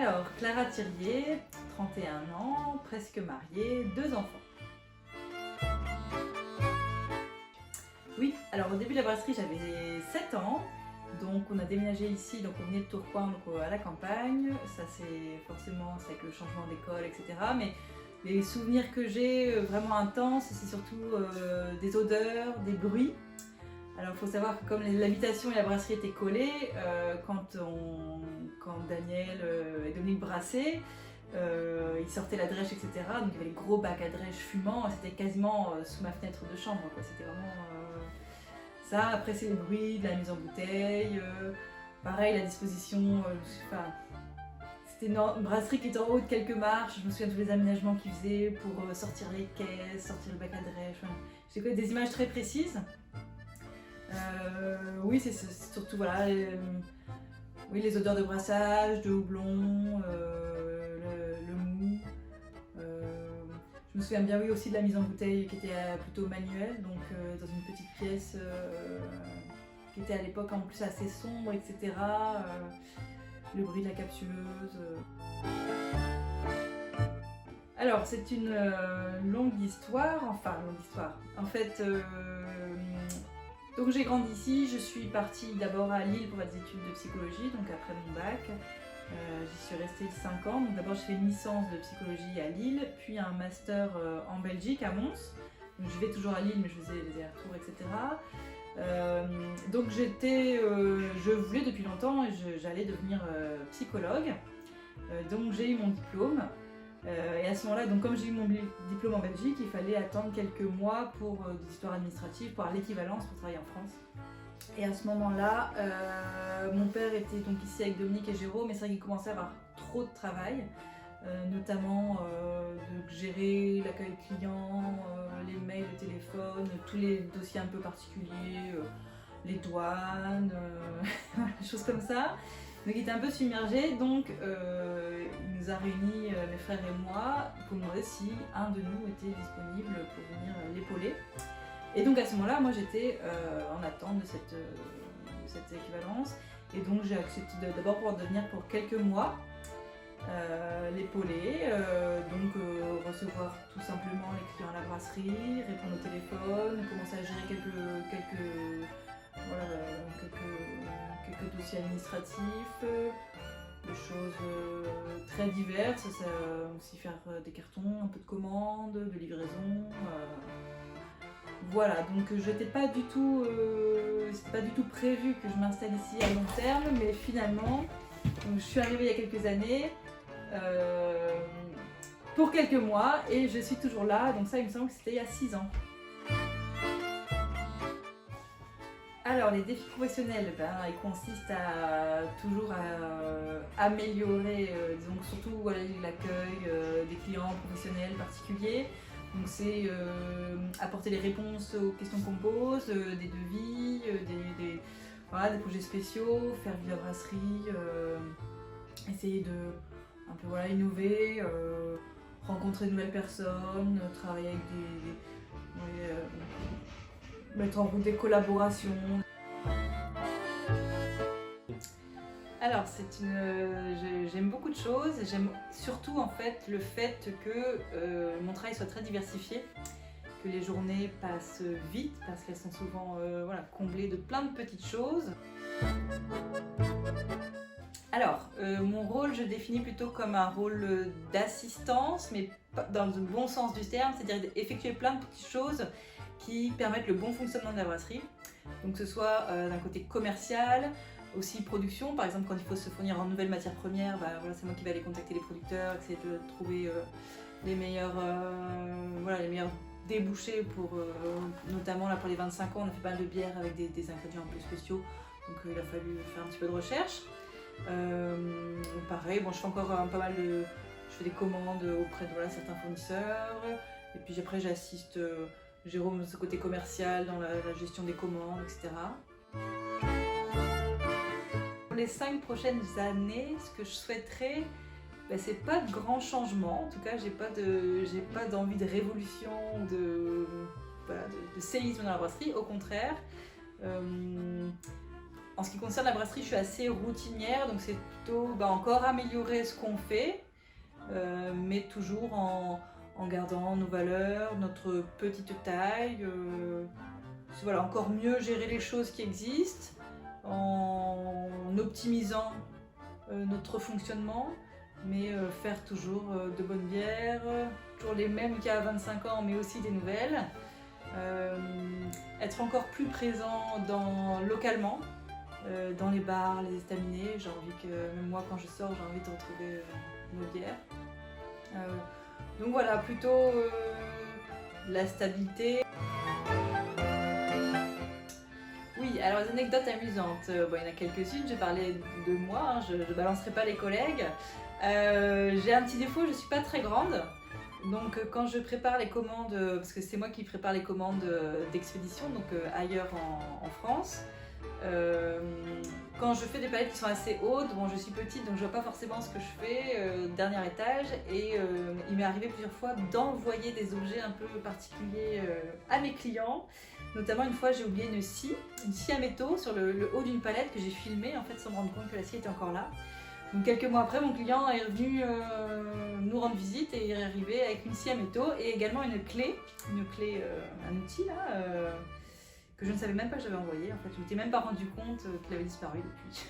Alors, Clara Thirier, 31 ans, presque mariée, 2 enfants. Oui, alors au début de la brasserie, j'avais 7 ans. Donc on a déménagé ici, donc on venait de Tourcoing, donc à la campagne. Ça c'est forcément c'est avec le changement d'école, etc. Mais les souvenirs que j'ai vraiment intenses, c'est surtout des odeurs, des bruits. Alors il faut savoir que comme l'habitation et la brasserie étaient collées, quand Daniel est devenu brassé, il sortait la drèche, etc. Donc il y avait les gros bacs à drèche fumants, c'était quasiment sous ma fenêtre de chambre, quoi. C'était vraiment ça. Après c'est le bruit de la mise en bouteille, pareil la disposition, enfin, c'était une brasserie qui était en haut de quelques marches. Je me souviens de tous les aménagements qu'ils faisaient pour sortir les caisses, sortir le bac à drèche. Enfin, j'ai des images très précises. Oui, c'est surtout voilà, oui, les odeurs de brassage, de houblon, le mou. Je me souviens bien oui, aussi de la mise en bouteille qui était plutôt manuelle, donc dans une petite pièce qui était à l'époque en plus assez sombre, etc. Le bruit de la capsuleuse. Alors, c'est une longue histoire, enfin longue histoire. En fait, donc j'ai grandi ici, je suis partie d'abord à Lille pour faire des études de psychologie, donc après mon bac. J'y suis restée 5 ans, donc d'abord j'ai fait une licence de psychologie à Lille, puis un master en Belgique, à Mons. Donc je vais toujours à Lille, mais je faisais des allers-retours, etc. Donc je voulais depuis longtemps et j'allais devenir psychologue. Donc j'ai eu mon diplôme. Et à ce moment-là, donc comme j'ai eu mon diplôme en Belgique, il fallait attendre quelques mois pour des histoires administratives, pour avoir l'équivalence pour travailler en France. Et à ce moment-là, mon père était donc ici avec Dominique et Jérôme, mais c'est vrai qu'il commençait à avoir trop de travail, notamment de gérer l'accueil client, les mails, le téléphone, tous les dossiers un peu particuliers, les douanes, des choses comme ça. Donc il était un peu submergé, donc il nous a réunis, mes frères et moi, pour nous demander si un de nous était disponible pour venir l'épauler. Et donc à ce moment-là, moi j'étais en attente de cette équivalence, et donc j'ai accepté d'abord pour venir pour quelques mois l'épauler, recevoir tout simplement les clients à la brasserie, répondre au téléphone, commencer à gérer quelques dossiers administratifs, des choses très diverses, ça, aussi faire des cartons, un peu de commandes, de livraison. Voilà, donc c'était pas du tout prévu que je m'installe ici à long terme, mais finalement, donc, je suis arrivée il y a quelques années, pour quelques mois, et je suis toujours là, donc ça il me semble que c'était il y a 6 ans. Alors les défis professionnels, ils consistent toujours à améliorer, disons, surtout voilà, l'accueil des clients professionnels particuliers. Donc c'est apporter les réponses aux questions qu'on pose, des devis, des projets spéciaux, faire vivre la brasserie, essayer de un peu voilà, innover, rencontrer de nouvelles personnes, travailler avec mettre en route des collaborations. Alors j'aime beaucoup de choses, j'aime surtout en fait le fait que mon travail soit très diversifié, que les journées passent vite parce qu'elles sont souvent comblées de plein de petites choses. Alors, mon rôle, je le définis plutôt comme un rôle d'assistance, mais dans le bon sens du terme, c'est-à-dire effectuer plein de petites choses qui permettent le bon fonctionnement de la brasserie. Donc que ce soit d'un côté commercial, aussi production, par exemple quand il faut se fournir en nouvelles matières premières, c'est moi qui vais aller contacter les producteurs, essayer de trouver les meilleurs débouchés pour, notamment là pour les 25 ans, on a fait pas mal de bières avec des ingrédients un peu spéciaux, donc il a fallu faire un petit peu de recherche. Pareil, je fais encore je fais des commandes auprès de certains fournisseurs, et puis après j'assiste Jérôme de ce côté commercial dans la gestion des commandes, etc. Pour les 5 prochaines années, ce que je souhaiterais, c'est pas de grands changements. En tout cas, j'ai pas d'envie de révolution, de séisme dans la brasserie. Au contraire, En ce qui concerne la brasserie, je suis assez routinière, donc c'est plutôt encore améliorer ce qu'on fait, mais toujours en gardant nos valeurs, notre petite taille. Voilà, encore mieux gérer les choses qui existent, en optimisant notre fonctionnement, mais faire toujours de bonnes bières, toujours les mêmes qu'il y a 25 ans, mais aussi des nouvelles. Être encore plus présent localement, dans les bars, les estaminets. J'ai envie que, même moi quand je sors, j'ai envie de retrouver nos bières. Donc voilà, plutôt la stabilité. Oui, alors les anecdotes amusantes, il y en a quelques-unes, je parlais de moi, hein, je ne balancerai pas les collègues. J'ai un petit défaut, je ne suis pas très grande. Donc quand je prépare les commandes, parce que c'est moi qui prépare les commandes d'expédition, donc ailleurs en France, quand je fais des palettes qui sont assez hautes, bon je suis petite donc je vois pas forcément ce que je fais, dernier étage, et il m'est arrivé plusieurs fois d'envoyer des objets un peu particuliers à mes clients. Notamment une fois j'ai oublié une scie à métaux sur le haut d'une palette que j'ai filmée en fait sans me rendre compte que la scie était encore là. Donc quelques mois après, mon client est venu nous rendre visite et il est arrivé avec une scie à métaux et également une clé, un outil là, que je ne savais même pas que j'avais envoyé. En fait, je ne m'étais même pas rendu compte qu'il avait disparu depuis.